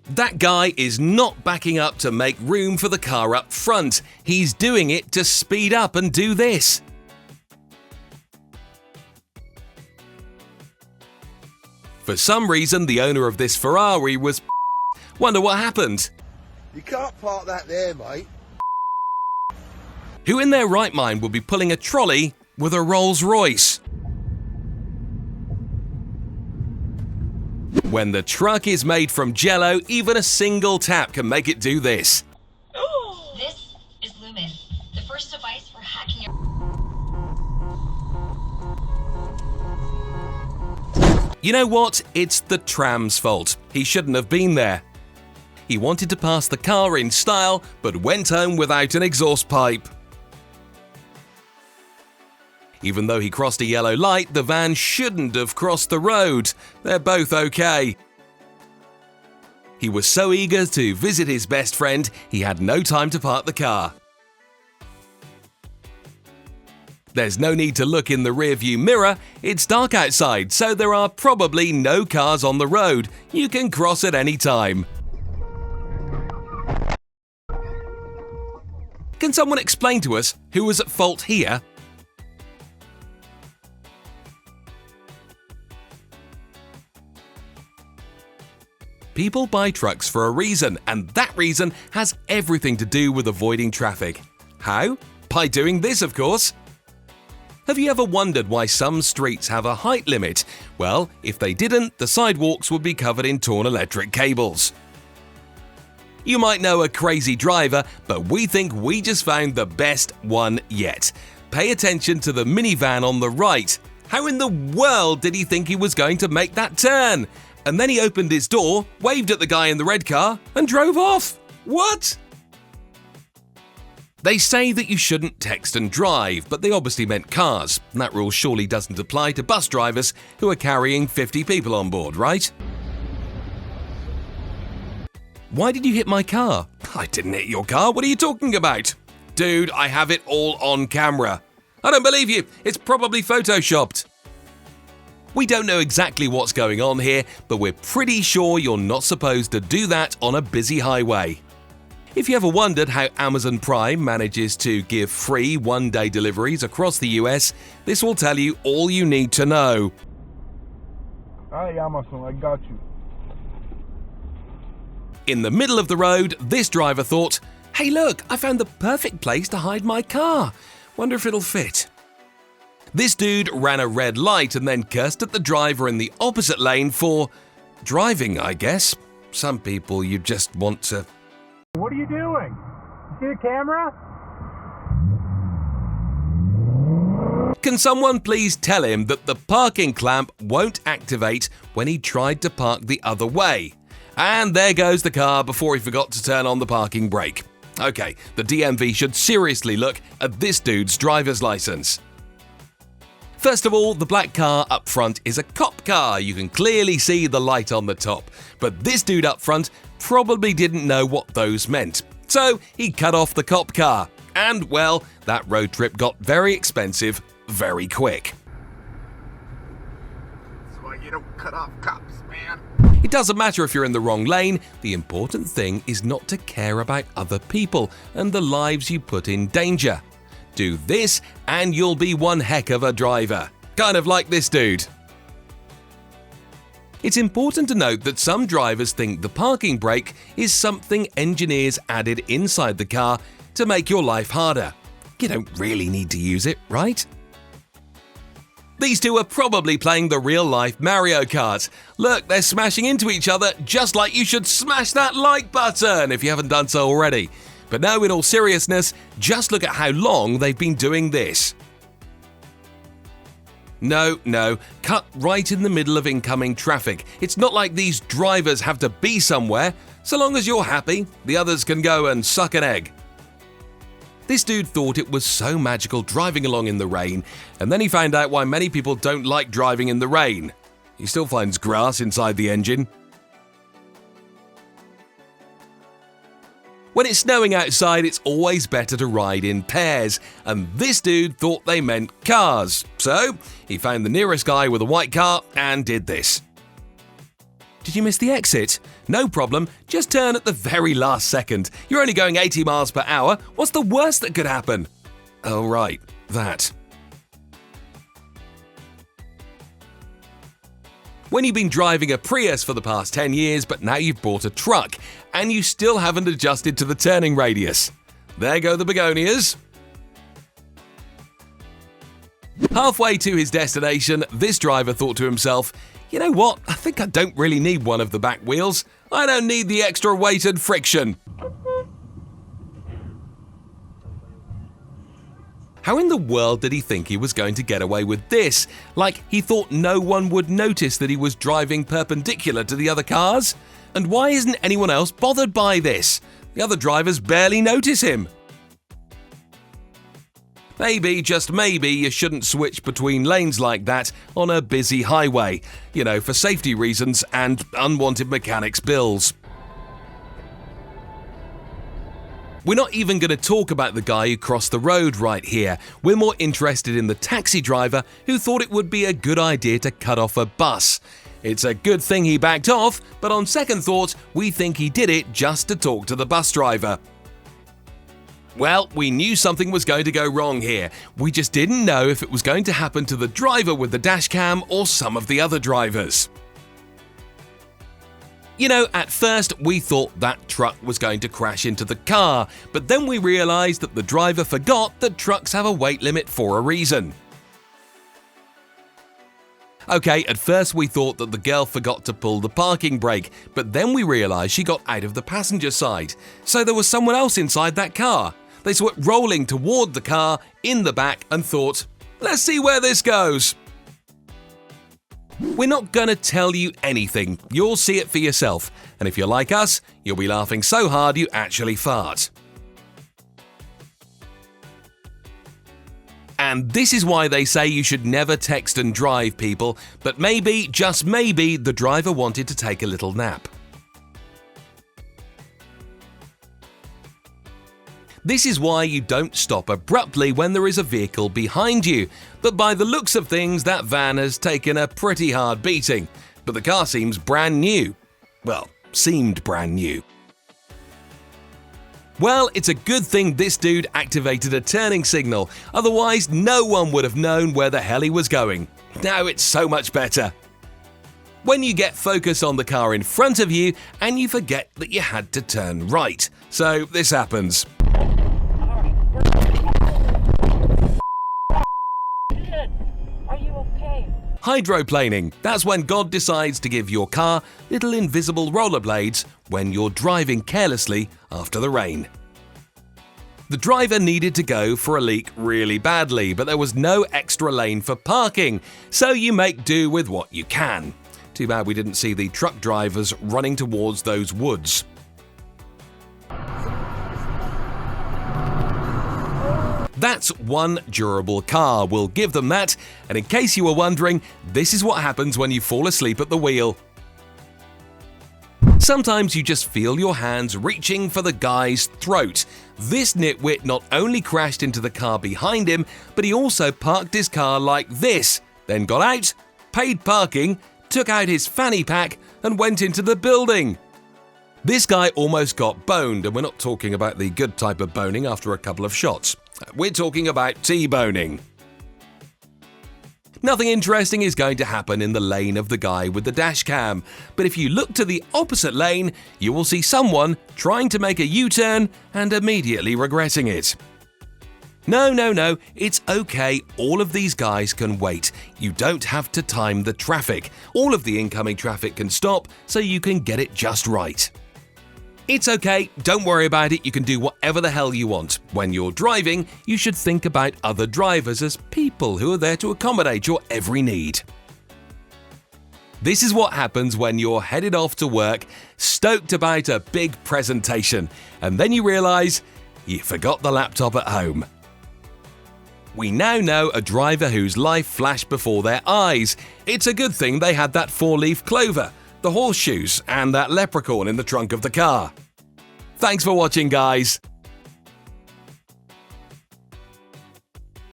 That guy is not backing up to make room for the car up front. He's doing it to speed up and do this. For some reason, the owner of this Ferrari was Wonder what happened? You can't park that there, mate. Who in their right mind would be pulling a trolley with a Rolls Royce? When the truck is made from Jell-O, even a single tap can make it do this. This is Lumen, the first device for hacking your... You know what? It's the tram's fault. He shouldn't have been there. He wanted to pass the car in style, but went home without an exhaust pipe. Even though he crossed a yellow light, the van shouldn't have crossed the road. They're both okay. He was so eager to visit his best friend, he had no time to park the car. There's no need to look in the rearview mirror. It's dark outside, so there are probably no cars on the road. You can cross at any time. Can someone explain to us who was at fault here? People buy trucks for a reason, and that reason has everything to do with avoiding traffic. How? By doing this, of course. Have you ever wondered why some streets have a height limit? Well, if they didn't, the sidewalks would be covered in torn electric cables. You might know a crazy driver, but we think we just found the best one yet. Pay attention to the minivan on the right. How in the world did he think he was going to make that turn? And then he opened his door, waved at the guy in the red car, and drove off. What? They say that you shouldn't text and drive, but they obviously meant cars. And that rule surely doesn't apply to bus drivers who are carrying 50 people on board, right? Why did you hit my car? I didn't hit your car. What are you talking about? Dude, I have it all on camera. I don't believe you. It's probably photoshopped. We don't know exactly what's going on here, but we're pretty sure you're not supposed to do that on a busy highway. If you ever wondered how Amazon Prime manages to give free one-day deliveries across the US, this will tell you all you need to know. Hi, Amazon, I got you. In the middle of the road, this driver thought, "Hey look, I found the perfect place to hide my car. Wonder if it'll fit." This dude ran a red light and then cursed at the driver in the opposite lane for driving, I guess. Some people you just want to... What are you doing? You see the camera? Can someone please tell him that the parking clamp won't activate when he tried to park the other way? And there goes the car before he forgot to turn on the parking brake. Okay, the DMV should seriously look at this dude's driver's license. First of all, the black car up front is a cop car. You can clearly see the light on the top. But this dude up front probably didn't know what those meant. So he cut off the cop car. And, well, that road trip got very expensive very quick. That's why you don't cut off cops, man. It doesn't matter if you're in the wrong lane. The important thing is not to care about other people and the lives you put in danger. Do this and you'll be one heck of a driver. Kind of like this dude. It's important to note that some drivers think the parking brake is something engineers added inside the car to make your life harder. You don't really need to use it, right? These two are probably playing the real-life Mario Kart. Look, they're smashing into each other just like you should smash that like button if you haven't done so already. But no, in all seriousness, just look at how long they've been doing this. No, cut right in the middle of incoming traffic. It's not like these drivers have to be somewhere. So long as you're happy, the others can go and suck an egg. This dude thought it was so magical driving along in the rain, and then he found out why many people don't like driving in the rain. He still finds grass inside the engine. When it's snowing outside, it's always better to ride in pairs, and this dude thought they meant cars. So he found the nearest guy with a white car and did this. did you miss the exit? No problem, just turn at the very last second. You're only going 80 miles per hour. What's the worst that could happen? Oh, right, that. When you've been driving a Prius for the past 10 years, but now you've bought a truck, and you still haven't adjusted to the turning radius. There go the begonias. Halfway to his destination, this driver thought to himself, you know what, I think I don't really need one of the back wheels. I don't need the extra weight and friction. How in the world did he think he was going to get away with this? Like, he thought no one would notice that he was driving perpendicular to the other cars? And why isn't anyone else bothered by this? The other drivers barely notice him. Maybe, just maybe, you shouldn't switch between lanes like that on a busy highway. You know, for safety reasons and unwanted mechanics bills. We're not even going to talk about the guy who crossed the road right here. We're more interested in the taxi driver who thought it would be a good idea to cut off a bus. It's a good thing he backed off, but on second thought, we think he did it just to talk to the bus driver. Well, we knew something was going to go wrong here. We just didn't know if it was going to happen to the driver with the dashcam or some of the other drivers. You know, at first we thought that truck was going to crash into the car, but then we realised that the driver forgot that trucks have a weight limit for a reason. Okay, at first we thought that the girl forgot to pull the parking brake, but then we realised she got out of the passenger side. So there was someone else inside that car. They saw it rolling toward the car in the back and thought, let's see where this goes. We're not gonna tell you anything, you'll see it for yourself, and if you're like us, you'll be laughing so hard you actually fart. And this is why they say you should never text and drive, people, but maybe, just maybe, the driver wanted to take a little nap. This is why you don't stop abruptly when there is a vehicle behind you. But by the looks of things, that van has taken a pretty hard beating. But the car seems brand new. Well, seemed brand new. Well, it's a good thing this dude activated a turning signal. Otherwise, no one would have known where the hell he was going. Now it's so much better. When you get focus on the car in front of you and you forget that you had to turn right. So this happens. Are you okay? Hydroplaning. That's when God decides to give your car little invisible rollerblades when you're driving carelessly after the rain. The driver needed to go for a leak really badly, but there was no extra lane for parking, so you make do with what you can. Too bad we didn't see the truck drivers running towards those woods. That's one durable car, we'll give them that, and in case you were wondering, this is what happens when you fall asleep at the wheel. Sometimes you just feel your hands reaching for the guy's throat. This nitwit not only crashed into the car behind him, but he also parked his car like this, then got out, paid parking, took out his fanny pack, and went into the building. This guy almost got boned, and we're not talking about the good type of boning after a couple of shots. We're talking about T-boning. Nothing interesting is going to happen in the lane of the guy with the dash cam, but if you look to the opposite lane, you will see someone trying to make a U-turn and immediately regretting it. No, it's okay, all of these guys can wait. You don't have to time the traffic. All of the incoming traffic can stop, so you can get it just right. It's okay, don't worry about it, you can do whatever the hell you want. When you're driving, you should think about other drivers as people who are there to accommodate your every need. This is what happens when you're headed off to work, stoked about a big presentation, and then you realise you forgot the laptop at home. We now know a driver whose life flashed before their eyes. It's a good thing they had that four-leaf clover, the horseshoes, and that leprechaun in the trunk of the car. Thanks for watching, guys.